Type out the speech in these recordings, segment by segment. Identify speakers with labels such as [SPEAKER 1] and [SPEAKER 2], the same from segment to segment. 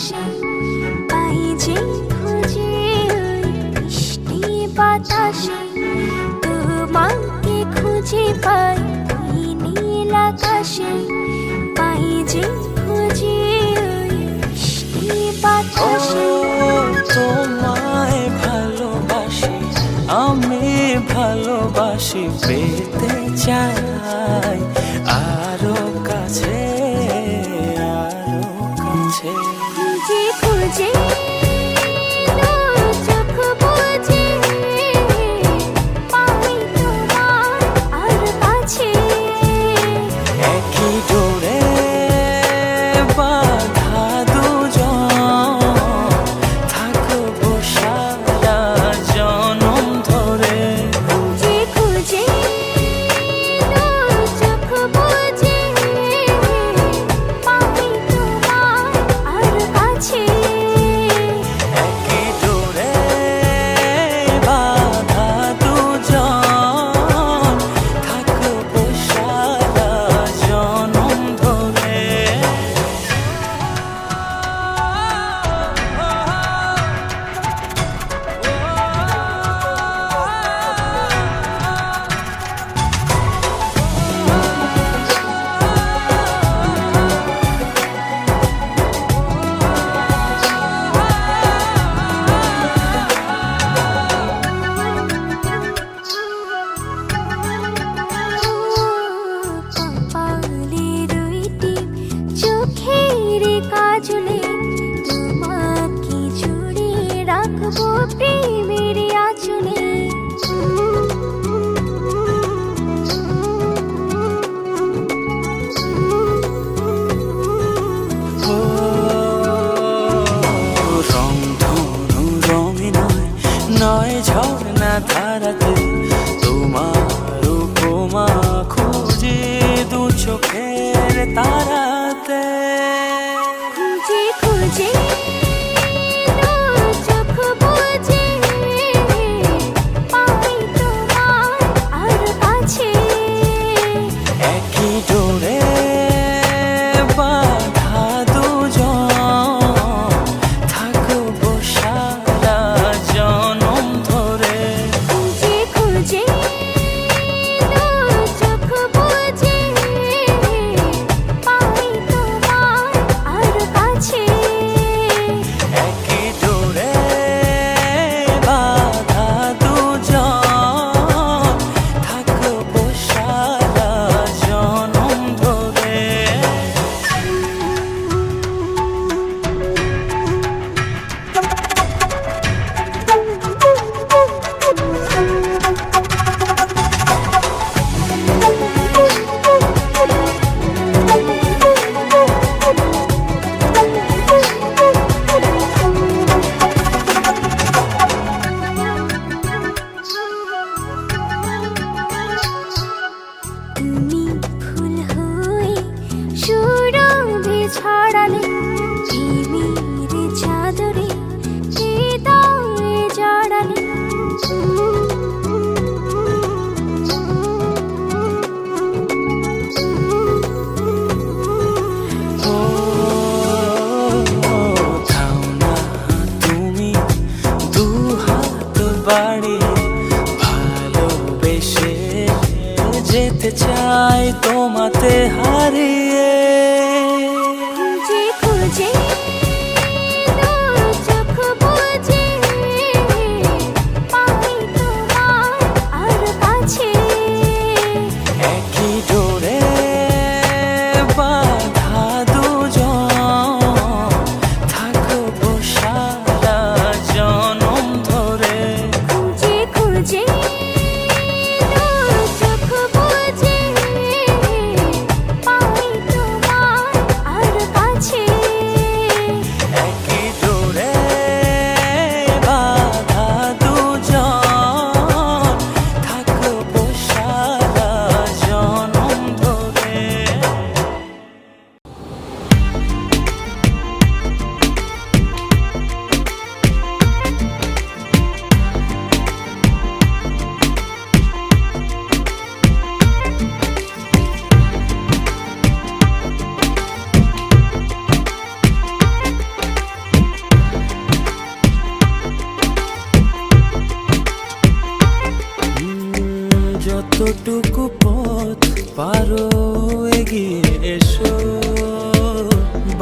[SPEAKER 1] আকাশে পাই যে খুঁজে ওই মিষ্টি বাতাসে তোমাকে খুঁজে পাই ওই নীল আকাশে পাই যে খুঁজে ওই মিষ্টি বাতাসে
[SPEAKER 2] তোমায় ভালোবাসি আমি ভালোবাসি পেতে চাই আরো কাছে আরো কাছে
[SPEAKER 1] খুঁজে খুঁজে চোখ বুজে পাই তোমার আর কাছে
[SPEAKER 2] একই ডোরে বাঁধা দুজন থাকবো সারা জনম ধরে
[SPEAKER 1] খুঁজে খুঁজে চোখ বুজে পাই তোমার আর কাছে
[SPEAKER 2] একই ডোরে বাঁধা দুজন থাকবো সারা জনম ধরে
[SPEAKER 1] কপালে দুইটি চোখের কাজলে তোমাকে জুড়ে রাখবো প্রেমের আঁচলে
[SPEAKER 2] রংধনু রঙে নয় নয় ঝর্ণা ধারাতে তোমার উপমা খুঁজে দু চোখের তারাতে
[SPEAKER 1] খুঁজে খুঁজে চোখ বুজে পাই তোমার আর কাছে
[SPEAKER 2] একই ডোরে বাঁধা দুজন থাকবো সারা জনম ধরে
[SPEAKER 1] খুঁজে খুঁজে চোখ বুজে পাই তোমার আর কাছে
[SPEAKER 2] একই ডোরে বাঁধা দুজন থাকবো সারা জনম ধরে
[SPEAKER 1] তুমি ফুল হয়ে সুরভি ছড়ালে প্রেমের চাদরে হৃদয়ে জড়ালে
[SPEAKER 2] ও থাও না তুমি দু হাত বাড়িয়ে ভালোবেসে যেতে চাই তোমাতে হারিয়ে
[SPEAKER 1] খুঁজে খুঁজে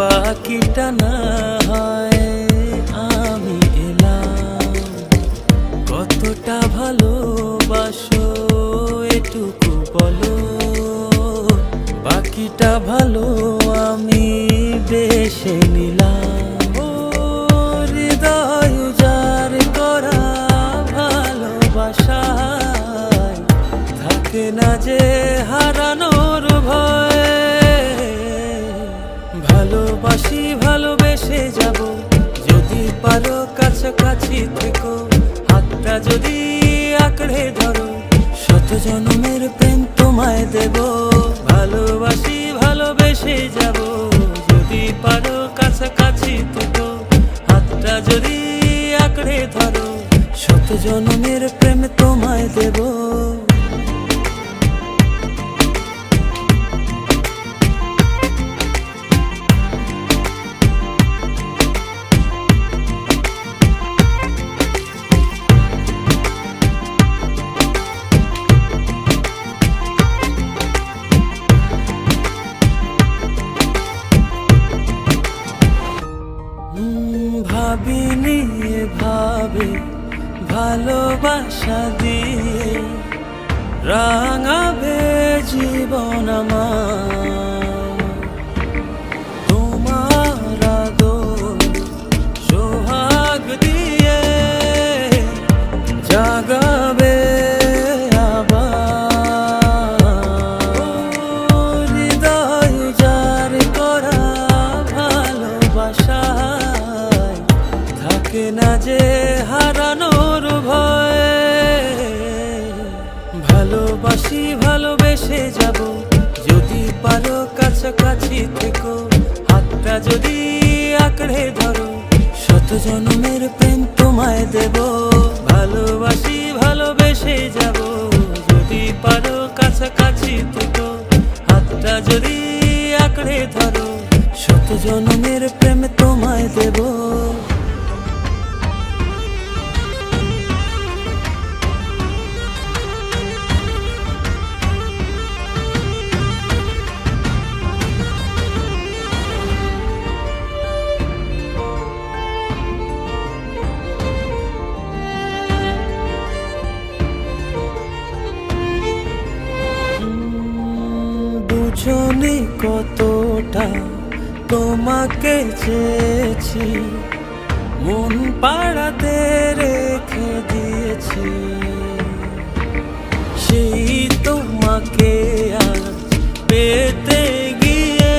[SPEAKER 2] বাকিটা না হয় আমি এলাম। কতটা ভালোবাসো এটুকু বলো, বাকিটা ভালো আমি বেশে নিলাম। ও হৃদয় উজাড় করা ভালোবাসায় থাকে না যে হারানোর ভয়। ভালোবাসি ভালোবেসে যাব, যদি পারো কাছাকাছি থেকো, হাতটা যদি আঁকড়ে ধরো, শত জন্মের প্রেম তোমায় দেব। ভালোবাসি ভালোবেসে যাব, যদি পারো কাছাকাছি থেকো, হাতটা যদি আঁকড়ে ধরো, শত জন্মের প্রেম তোমায় দেব। ভাবিনি এভাবে ভালোবাসা দিয়ে রাঙাবে জীবন আমার। তোমার আদর সোহাগ দিয়ে জাগাবে আবার। হৃদয় উজাড় করা ভালোবাসা থাকে না যে হারানোর ভয়। ভালোবাসি ভালোবেসে যাব, যদি পারো কাছাকাছি থেকো, হাতটা যদি আঁকড়ে ধরো, শত জন্মের প্রেম তোমায় দেব। ভালোবাসি ভালোবেসে যাব, যদি পারো কাছাকাছি থেকো, হাতটা যদি আঁকড়ে ধরো, শত জন্মের প্রেম তোমায় দেব। বুঝনি কতটা তোমাকে চেয়েছি, মন পাড়াতে রেখে দিয়েছি। সেই তোমাকে আজ পেতে গিয়ে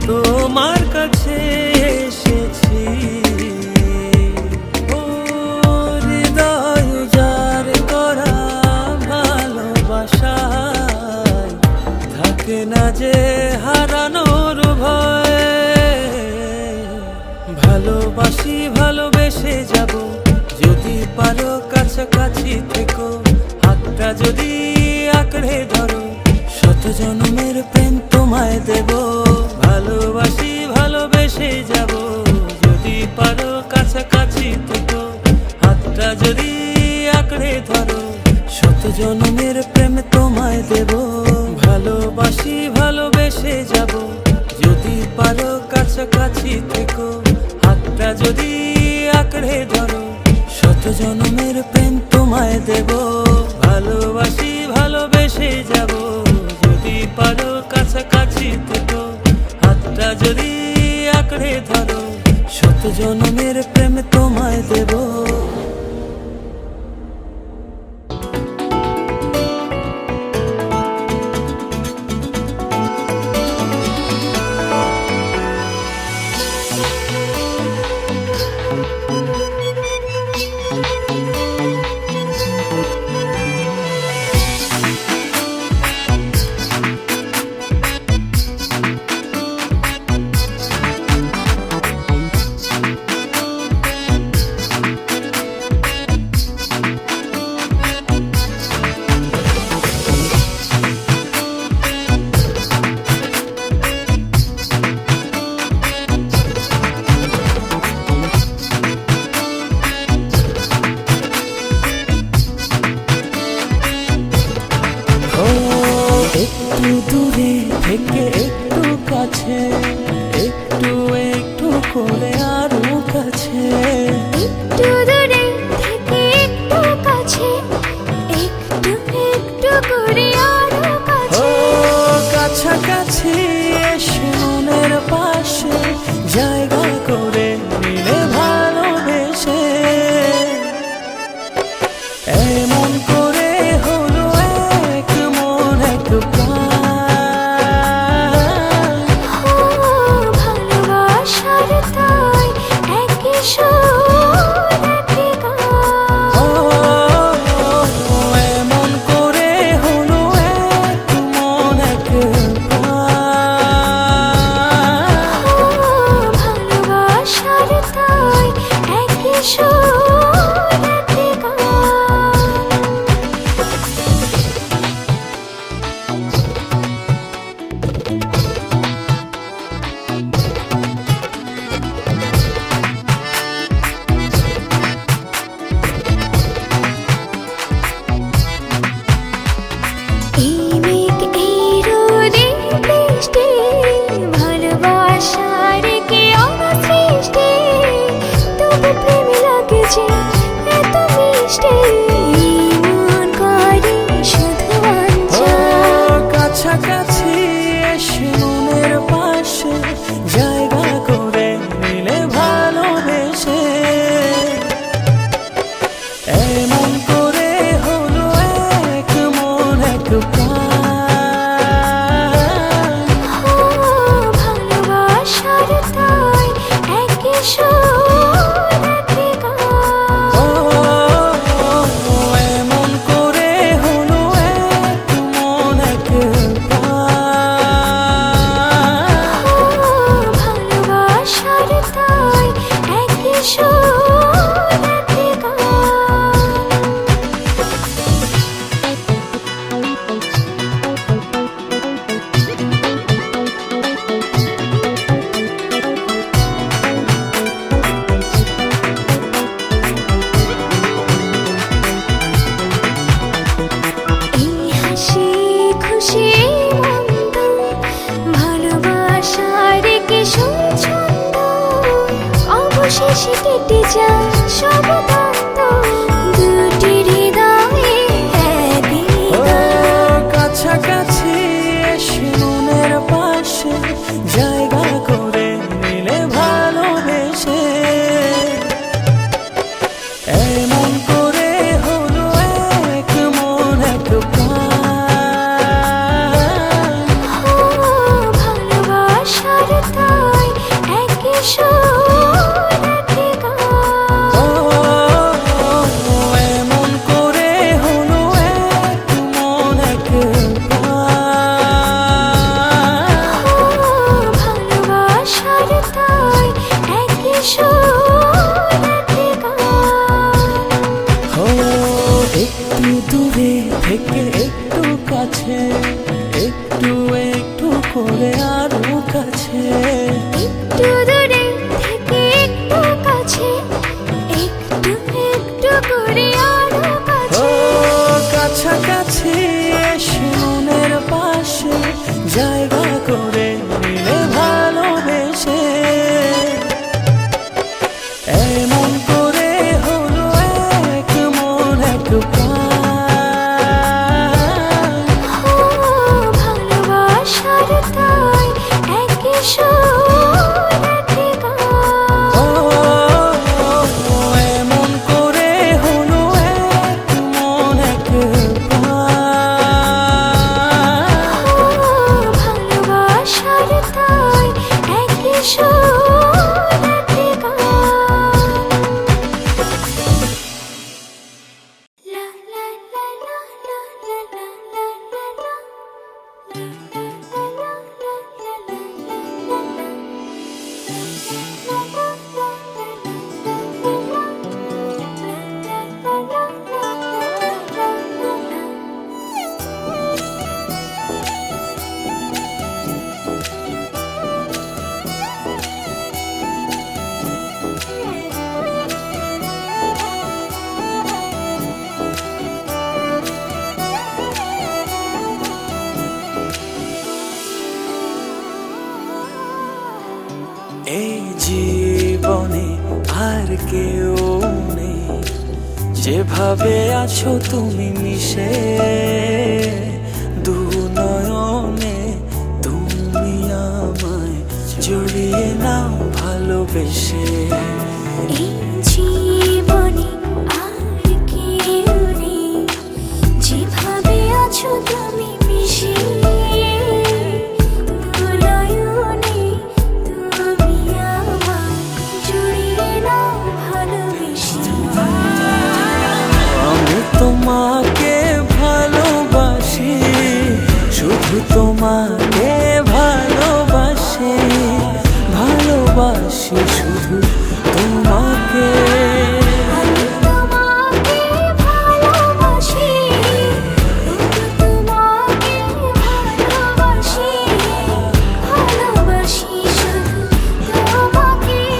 [SPEAKER 2] তোমার কাছে এসেছি। ও হৃদয় উজাড় করা ভালোবাসা থাকে না যে হারানোর ভয়। ভালোবাসি ভালোবেসে যাব, যদি পারো কাছাকাছি থেকো, হাতটা যদি আঁকড়ে ধরো, শত জন্মের প্রেম তোমায় দেব। ভালোবাসি ভালোবেসে যাব, যদি পারো কাছাকাছি থেকো, হাতটা যদি আঁকড়ে ধরো, শত জন্মের প্রেম তোমায় দেব। ভালোবাসি ভালোবেসে যাব, যদি পারো কাছাকাছি থেকো, হাতটা যদি আঁকড়ে ধরো, শত জন্মের প্রেম তোমায় দেব। ভালোবাসি ভালোবেসে যাব, যদি পারো কাছাকাছি থেকো, হাতটা যদি আঁকড়ে ধরো, শত জন্মের প্রেম তোমায় দেব।
[SPEAKER 1] একই গান।
[SPEAKER 2] ও এমন করে হলো এক মন এক প্রাণ।
[SPEAKER 1] ভালোবাসার তাই একই সুর একই গান।
[SPEAKER 2] ও একটু দূরে থেকে একটু কাছে, একটু একটু করে আরো কাছে।
[SPEAKER 1] একটু দূরে থেকে একটু কাছে, একটু একটু করে আরো
[SPEAKER 2] ও
[SPEAKER 1] কাছে।
[SPEAKER 2] কাছাকাছি এসে মনের পাশে জায়গা করে নিলে ভালোবেসে। এমন করে হলো এক মন এক প্রাণ।
[SPEAKER 1] ভালোবাসার তাই একই সুর একই গান।
[SPEAKER 2] ও এমন করে হলো এক মন এক প্রাণ।
[SPEAKER 1] ভালোবাসার তাই একই সুর একই গান। লা লা লা লা লা লা লা লা লা লা। লা লা লা লা লা লা লা লা লা।
[SPEAKER 2] এই জীবনে আর কেউ নেই, যেভাবে আছো তুমি মিশে। দু নয়নে তুমি আমায় জড়িয়ে নাও ভালোবেসে।
[SPEAKER 1] এই জীবনে আর কেউ নেই, যেভাবে আছো তুমি মিশে। দু নয়নে তুমি আমায় জড়িয়ে নাও ভালোবেসে।
[SPEAKER 2] আমি তোমাকে ভালোবাসি, শুধু তোমাকে ভালোবাসি, ভালোবাসি শুধু তোমাকে।
[SPEAKER 1] আমি তোমাকে ভালোবাসি, তোমাকে ভালোবাসি, ভালোবাসি শুধু তোমাকে।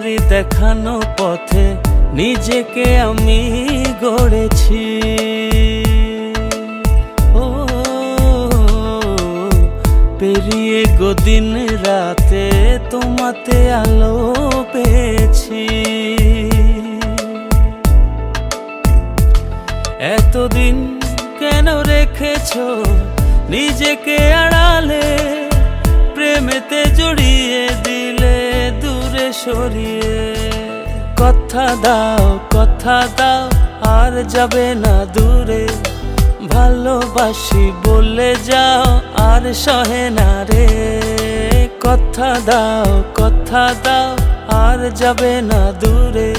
[SPEAKER 2] তোমারই দেখানো পথে নিজেকে আমি গড়েছি। ও পেরিয়ে গদিন রাতে তোমাতে আলো পেয়েছি। এতদিন কেন রেখেছো নিজেকে আড়ালে, প্রেমেতে জড়িয়ে দিলে দূরে সরিয়ে। কথা দাও আর যাবে না দূরে, ভালোবাসি বলে যাও আর সহে না রে। কথা দাও আর যাবে না দূরে,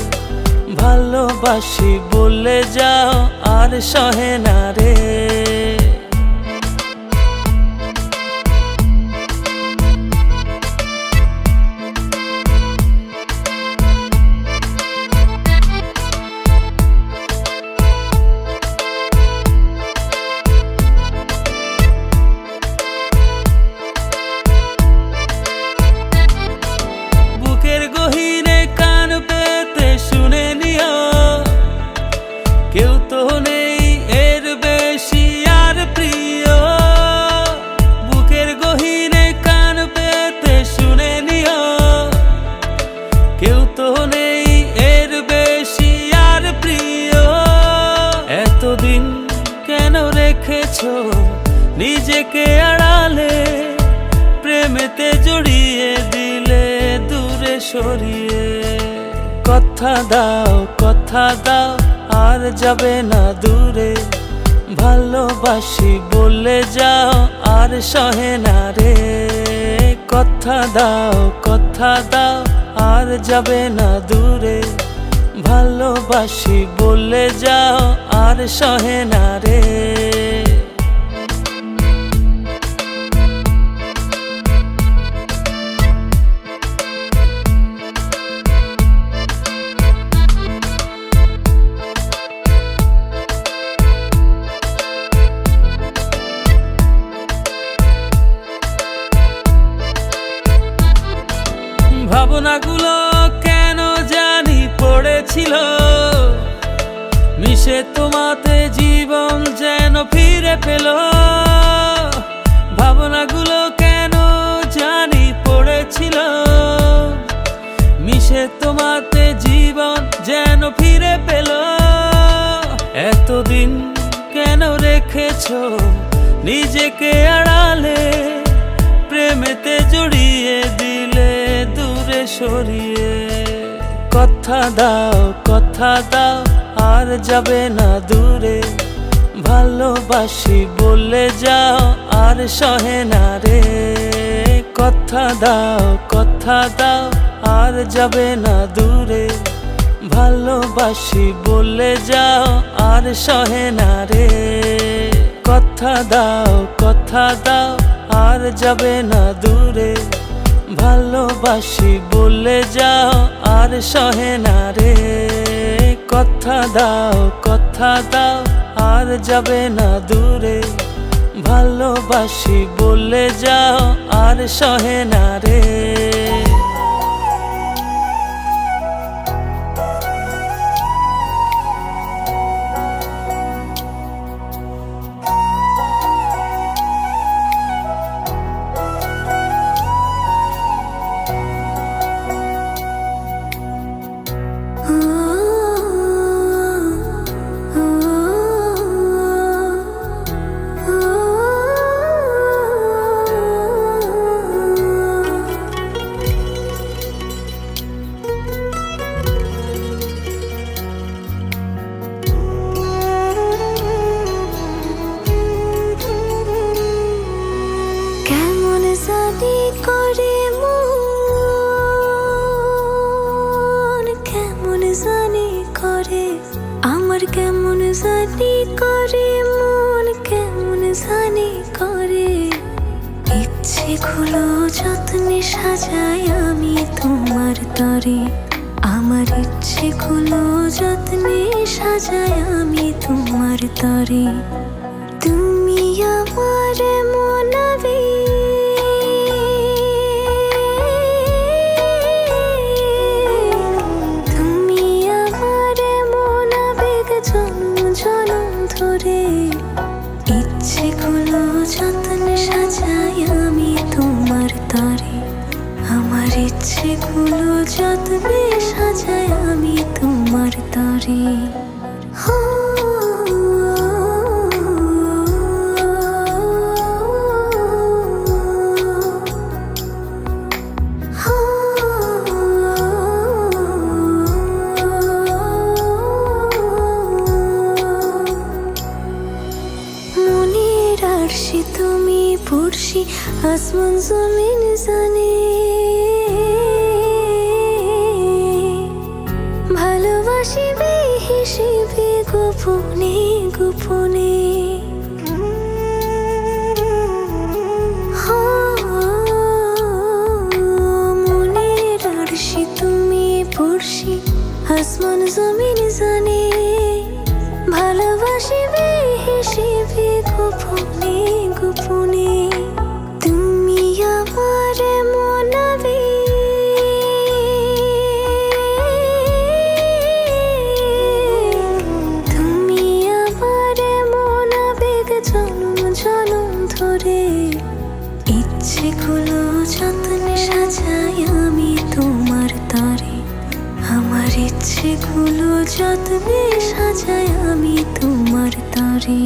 [SPEAKER 2] ভালোবাসি বলে যাও আর সহে না রে। বুকের গহীনে কান পেতে শুনে নিও, কেউ তো নেই এর বেশি আর প্রিয়। বুকের গহীনে কান পেতে শুনে নিও, কেউ তো নেই এর বেশি আর প্রিয়। এতদিন কেন রেখেছো নিজেকে আড়ালে, প্রেমেতে জড়িয়ে দিলে দূরে সরিয়ে। কথা দাও আর যাবে না দূরে, ভালোবাসি বলে যাও আর সহে না রে। কথা দাও আর যাবে না দূরে, ভালোবাসি বলে যাও আর সহে না রে। ভাবনাগুলো কেন জানি পড়েছিল, মিশে তোমাতে জীবন যেন ফিরে পেল। ভাবনাগুলো কেন জানি পড়েছিল, মিশে তোমাতে জীবন যেন ফিরে পেল। এতদিন কেন রেখেছো নিজেকে আড়ালে, প্রেমেতে জড়িয়ে দিলে দূরে সরিয়ে। কথা দাও আর যাবে না দূরে, ভালোবাসি বলে যাও আর সহে না রে। কথা দাও আর যাবে না দূরে, ভালোবাসি বলে যাও আর সহে না রে। কথা দাও আর যাবে না দূরে, ভালোবাসি বলে যাও আর সহে না রে। কথা দাও আর যাবে না দূরে, ভালোবাসি বলে যাও আর সহে না রে।
[SPEAKER 1] আমার কেমন জানি করে মন, কেমন জানি করে। ইচ্ছেগুলো যত্নে সাজাই আমি তোমার তরে, আমার ইচ্ছেগুলো যত্নে সাজাই আমি তোমার তরে। তুমি আমার মনাবে ইচ্ছেগুলো যত্ন সাজাই আমি তোমার তরে, আমার ইচ্ছেগুলো যত্নে সাজাই আমি তোমার তরে। হো মনের আরশি তুমি পড়শি, আসমান জমিন জানে, ভালোবাসি বেহিসেবে গোপনে গোপনে। মনের আরশি তুমি পড়শি, আসমান জমিন জানে, ভালোবাসি বেহিসেবে গোপনে গোপনে। তুমি আমার মনাবে, তুমি আমার মনাবেগ জনম জনম ধরে। ইচ্ছেগুলো যত্নে সাজাই আমি তোমার তরে, আমার ইচ্ছেগুলো যত্নে সাজাই আমি তোমার তরে।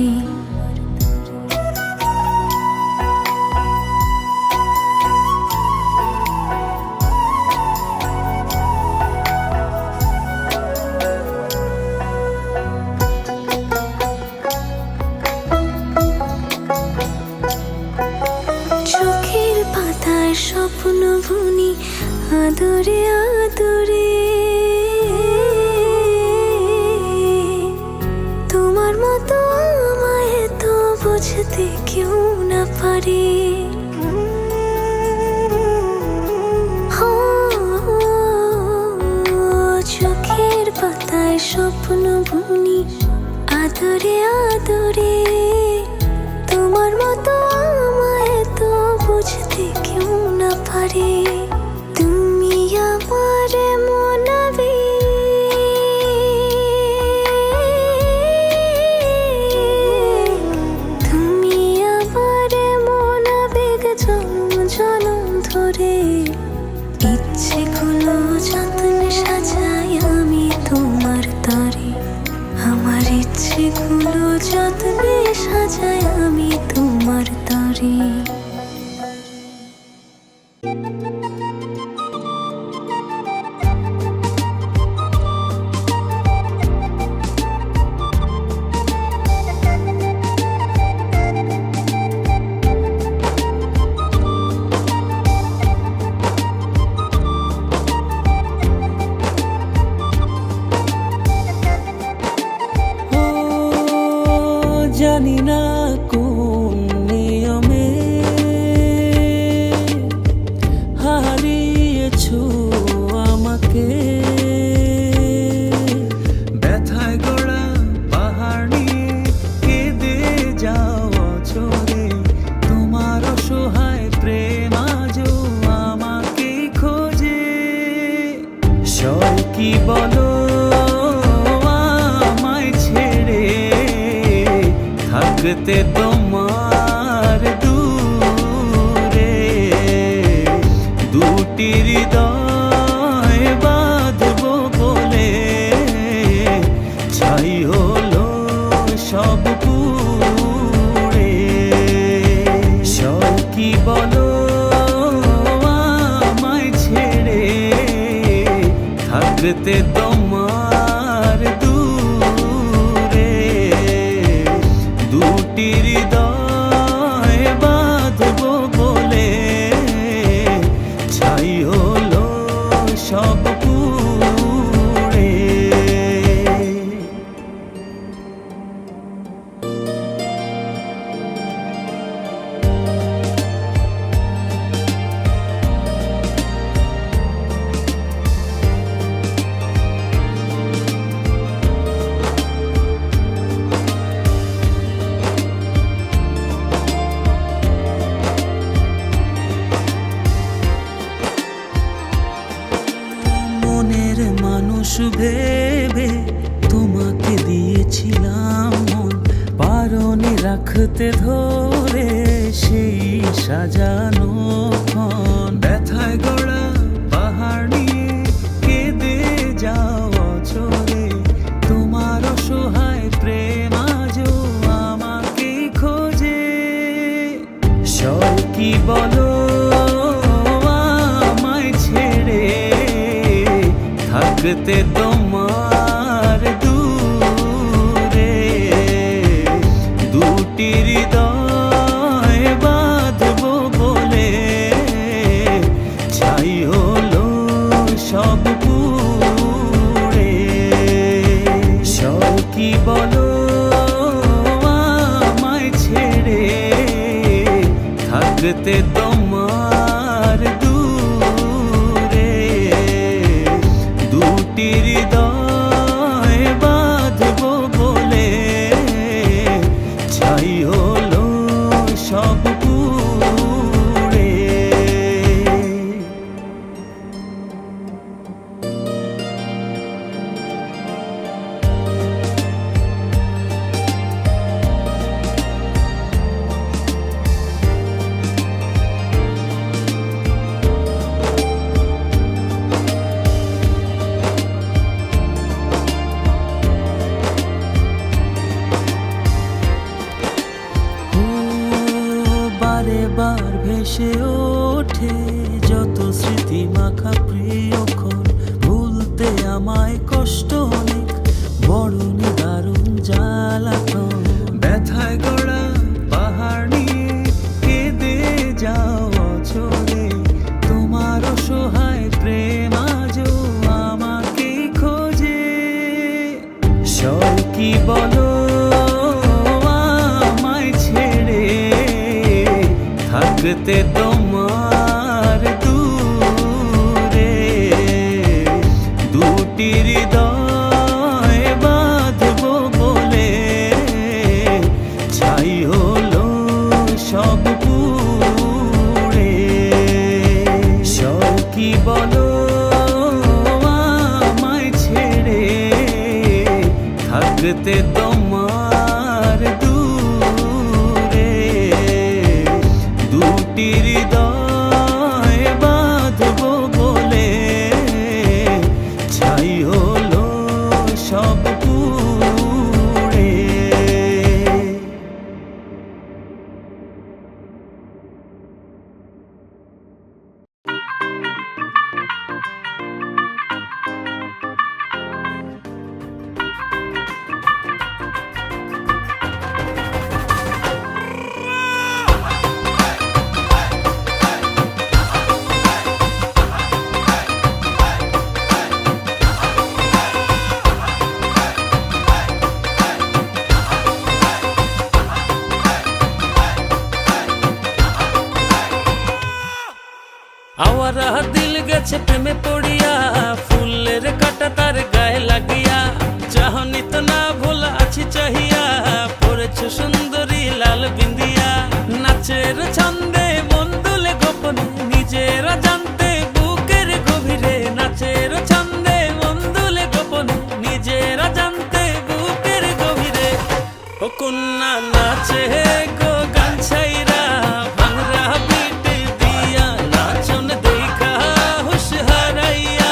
[SPEAKER 1] চোখের পাতায় স্বপ্ন বুনি আদরে আদরে, তোমার মতো আমায় তো বুঝতে কেউ না পারে। চোখের পাতায় স্বপ্ন বুনি আদরে আদরে, তোমার মতো আমায় তো বুঝতে কেউ না পারে। তুমি আমার মনাবে, তুমি আমার মনাবেগ জনম জনম ধরে। ইচ্ছেগুলো যত্নে সাজাই আমি তোমার তরে, আমার ইচ্ছেগুলো যত্নে সাজাই আমি তোমার তরে।
[SPEAKER 2] জানি না কোন নিয়মে হারিয়েছো আমাকে, ব্যথায় গড়া পাহাড় নিয়ে কেঁদে যাও অঝরে, তোমার অসহায় প্রেম আজও আমাকে খোঁজে। সয় কি বলো থাকতে তোমার দূরে, দুটি হৃদয় বাঁধবো বলে ছাই হলো সব পুড়ে। সব কি বলো আমায় ছেড়ে, থাকতে তোমার দূরে, দুটি হৃদয় বাঁধবো বলে ছাই হলো সব পুড়ে। মানুষ ভেবে তোমাকে দিয়েছিলাম মন, পারনে রাখতে ধরে সেই সাজানো ক্ষণ, ব্যথায় গড়া পাহাড় নিয়ে কেঁদে যাও অচরে, তোমার অসহায় প্রেম আজও আমাকে খোঁজে। সয় কি বলো আমায় ছেড়ে থাকতে তোমার দূরে, দুটি হৃদয় বাঁধবো বলে ছাই হলো সব পুড়ে। সয় কি বলো আমায় ছেড়ে থাকতে তোমার দূরে, দুটি হৃদয় বাঁধবো বলে ছাই হলো সব পুড়ে। বারে বার ভেসে ওঠে যত স্মৃতি মাখা প্রিয়ক্ষণ, ভুলতে আমায় কষ্ট অনেক, বড় নিদারুণ জ্বালাতন। ব্যথায় গড়া পাহাড় নিয়ে কেঁদে যাও অচরে, তোমার অসহায় প্রেম আজও আমাকে খোঁজে। সয় কি বলো আমায় ছেড়ে থাকতে তোমার দূরে, দুটি হৃদয় বাঁধবো বলে ছাই হলো সব পুড়ে। সয় কি বলো আমায় ছেড়ে থাকতে তোমার দূরে, দুটি হৃদয় বাঁধবো বলে ছাই হলো সব পুড়ে। আওয়ারা দিল গেছে প্রেমে পড়িয়া, ফুলের কাটা তার গায়ে লাগিয়া, চাহনি তো না ভোলা আছি চাহিয়া, পড়েছ সুন্দরী লাল বিন্দিয়া। নাচের ছন্দে মন দুলে গোপনে নিজেরা জানতে বুকের গভীরে, নাচের ছন্দে মন দুলে গোপনে নিজেরা জানতে বুকের গভীরে। ও কন্যা নাচে গো গান ছাইরা ভাঙরা বিট দিয়া, নাচন দেখা হুশ হারাইয়া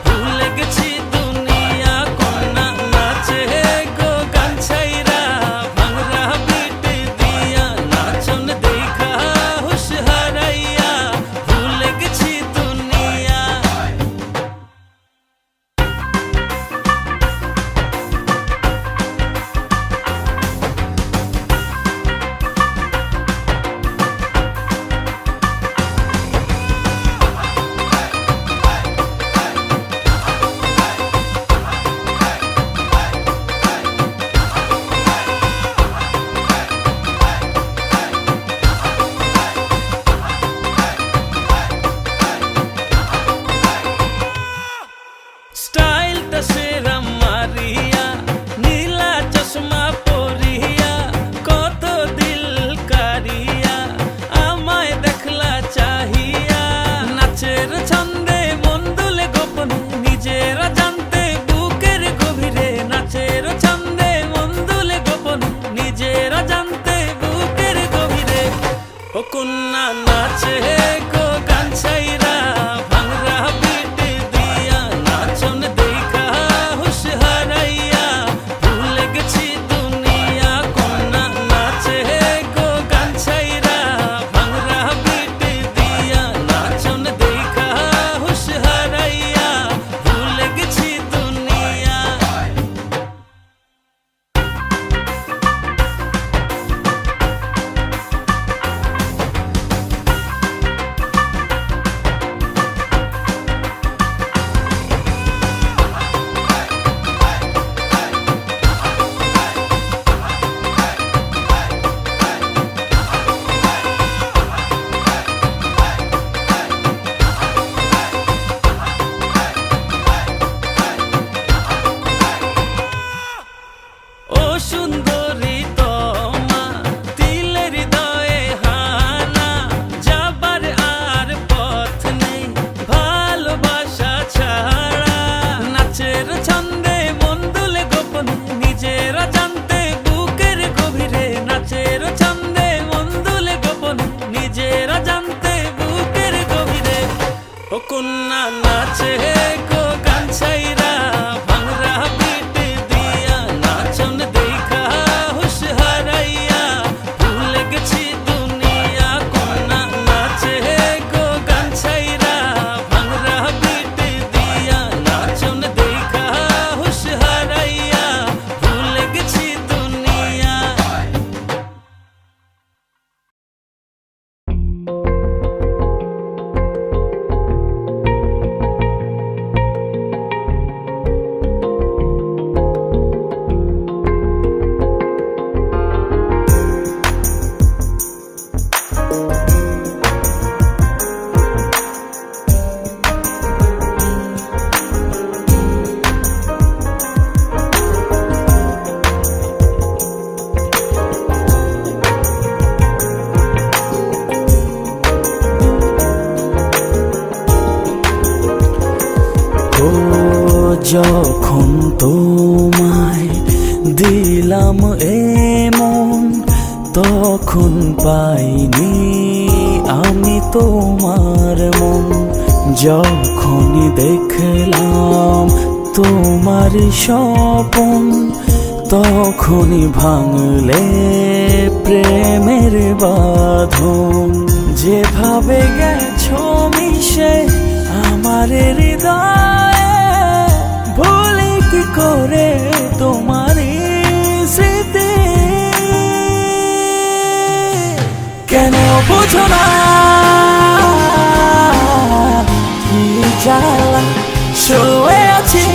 [SPEAKER 2] ভুলে গেছি দুনিয়া। কন্যা নাচে গো গান ছাইরা ও কন্যা নাচে গো গান ছাইরা ভাঙরা পিট দিয়া নাচন দেখা হুশ হারাইয়া ভুলে গেছি দুনিয়া কন্যা নাচে গো গান ছাইরা ভাঙরা পিট দিয়া নাচন দেখা হুশ হারাইয়া ভুলে গেছি দুনিয়া ও সুন্দরী তোমা তিলের হৃদয়ে হানা যাবার আর পথ নেই ভালোবাসা ছাড়া নাচের ছন্দে মন দুলে গোপনে নিজেরা জানতে বুকের গভীরে নাচের ছন্দে মন দুলে গোপনে নিজেরা জানতে বুকের গভীরে ও কন্যা নাচে গো গান ছাইরা ভাঙরা পিট দিয়া নাচন দেখা হুশ হারাইয়া ভুলে গেছি দুনিয়া কন্যা নাচে গো গান ছাইরা ভাঙরা পিট দিয়া নাচন দেখা হুশ হারাইয়া ভুলে গেছি দুনিয়া ও যখন তোমায় দিলাম এমন তখন পাইনি আমি তোমার মন যখনই দেখলাম তোমার স্বপন তখনই ভাঙলে প্রেমের বাঁধন যেভাবে গেছো মিশে আমার হৃদয়ে ভুলি কি করে তোমার স্মৃতি কেন বুঝো না কি জ্বালা শুয়ে আছি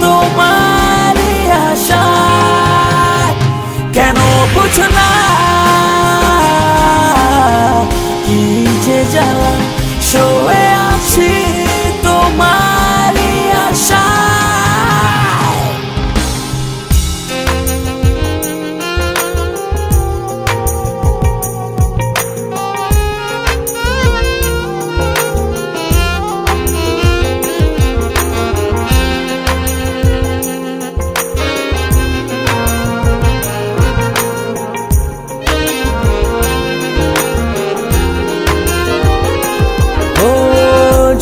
[SPEAKER 2] তোমার আশায় কেন বুঝো না কি যে জ্বালা শুয়ে আছি তোমার আশায়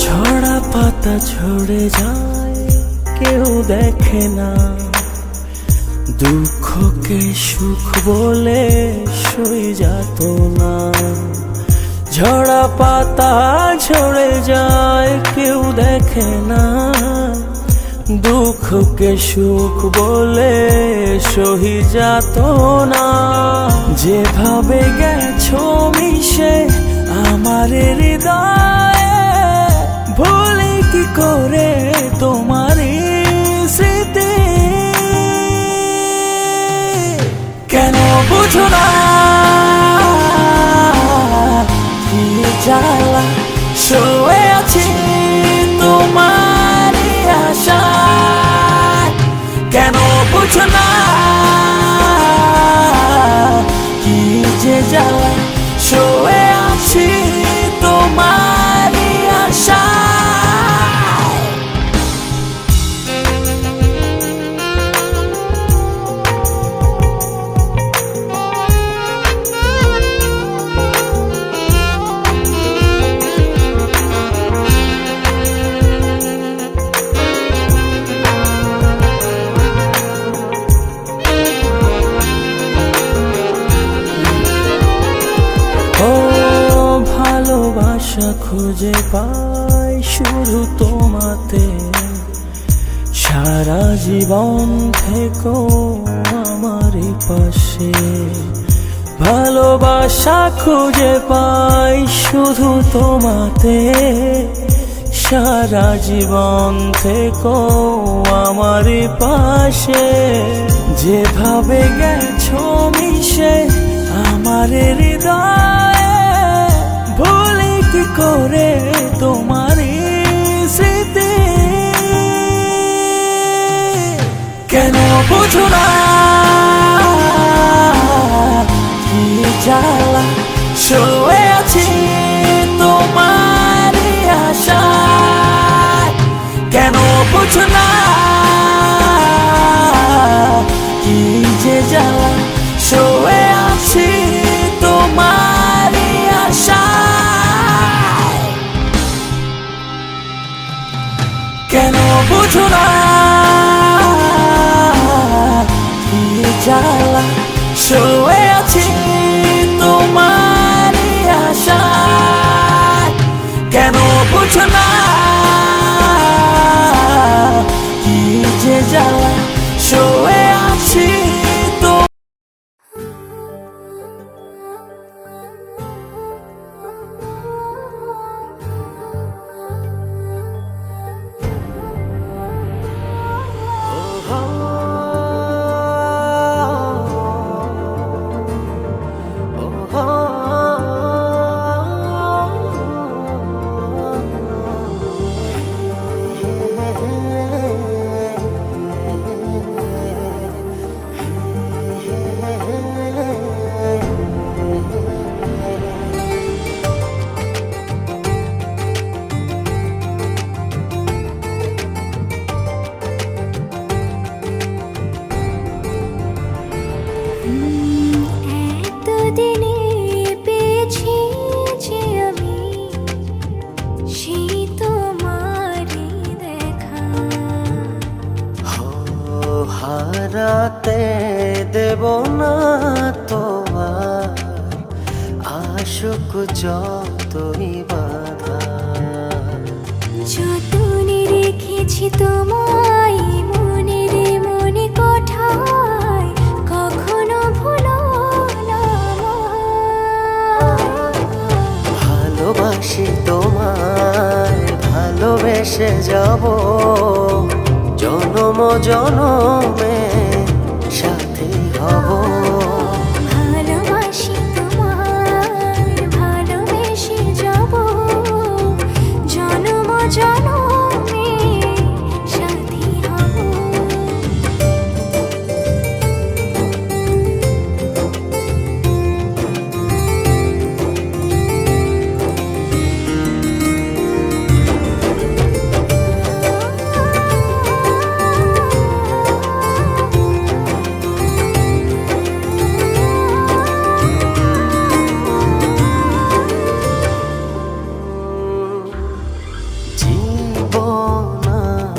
[SPEAKER 2] ঝরা পাতা ঝরে যায় কেউ দেখে না দুঃখকে সুখ বলে সই যেত না ঝরা পাতা ঝরে যায় কেউ দেখে না দুঃখকে সুখ বলে সহি যেত না যেভাবে গেছো মিশে আমার হৃদয়ে ভুলি কি করে তোমার স্মৃতি কেন বুঝো না কি জ্বালা শুয়ে আছি তোমার আশায় কেন বুঝো না কি যে জ্বালা শুয়ে আছি তোমার আশায় ভালোবাসা খুঁজে পাই শুধু তোমাতে, সারা জীবন থেকো আমার পাশে। ভালোবাসা খুঁজে পাই শুধু তোমাতে, সারা জীবন থেকো আমার পাশে। যেভাবে গেছো মিশে আমার হৃদয়ে, ভুলি কি করে তোমার স্মৃতি। কেন বুঝো না কি জ্বালা, শুয়ে আছি তোমার আশায়। কেন বুঝো না কি যে জ্বালা, শুয়ে আছি তোমার আশায়। কেন বুঝো না কি জ্বালা, শুয়ে আছি তোমার আশায়। কেন বুঝো না কি যে জ্বালা, শুয়ে আছি তো।
[SPEAKER 1] এতদিনে পেয়েছি যে আমি সেই তোমারই দেখা।
[SPEAKER 3] হারাতে দেব না তোমার আশুক যতই বাধা।
[SPEAKER 1] যতনে রেখেছি তোমায় মনের মনে কোঠায়, কখনো ভুলো না আমায়।
[SPEAKER 3] ভালোবাসি তোমায়, ভালোবেসে যাব জনম জনমে সাথী হব।
[SPEAKER 1] ভালোবাসি তোমায়, ভালোবেসে যাব জনম জনমে সাথী হব।
[SPEAKER 3] জীবন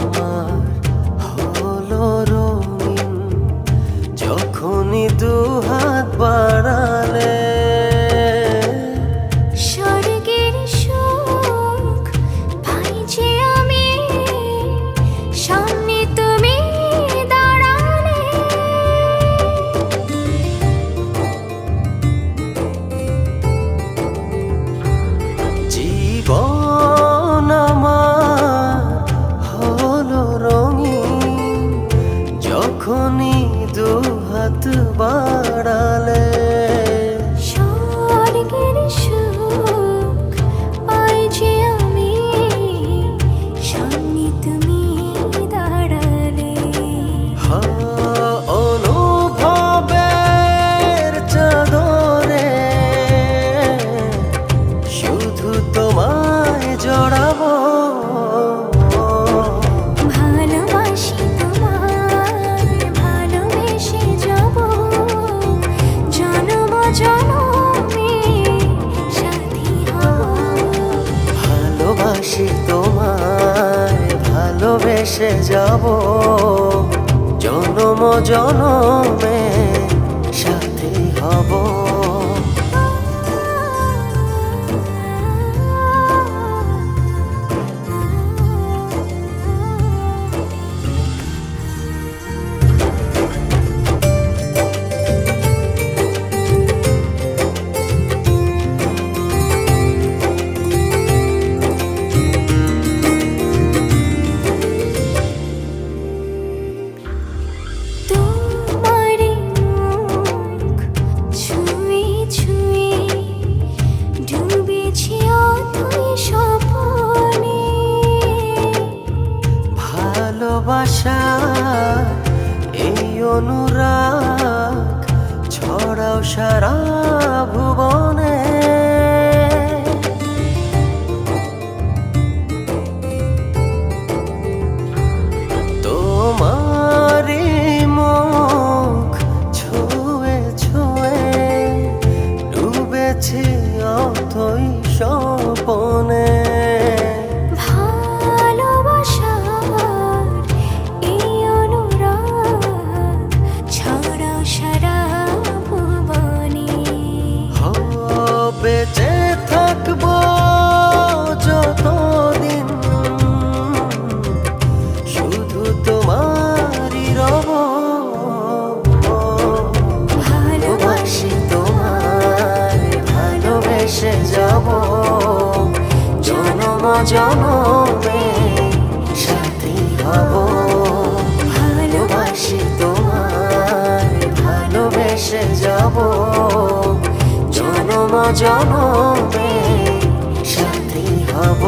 [SPEAKER 3] আমার হলো রঙিন, যখনই দুহাত বাড়ালে।
[SPEAKER 1] স্বর্গের সুখ পাই যে আমি, সামনে তুমি দাঁড়ালে।
[SPEAKER 3] জীবন আমার হলো রঙিন, যখনই দুহাত বাড়ালে।
[SPEAKER 1] স্বর্গের সুখ পাই যে আমি, সামনে তুমি দাঁড়ালে।
[SPEAKER 3] অনুভবের চাদরে শুধু তোমায় জড়াবো।
[SPEAKER 1] ভালোবাসি তোমায়, ভালোবেসে যাব জনম জনমে সাথী হব।
[SPEAKER 3] ভালোবাসি তোমায়, ভালোবেসে যাব জনম জনমে সাথী হব। সারা ভুবনে। তোমারি মুখ ছুঁয়ে ছুঁয়ে ডুবেছি অথই স্বপনে।
[SPEAKER 1] ভালোবাসার এই অনুরাগ ছড়াও সারা ভুবনে।
[SPEAKER 3] বেঁচে থাকবো যতদিন শুধু তোমারই রব। ভালোবাসি তোমায়, ভালোবেসে যাব জনম জনমে সাথী হব। ভালোবাসি তোমায়, ভালোবেসে যাব জনম জনমে সাথী হব।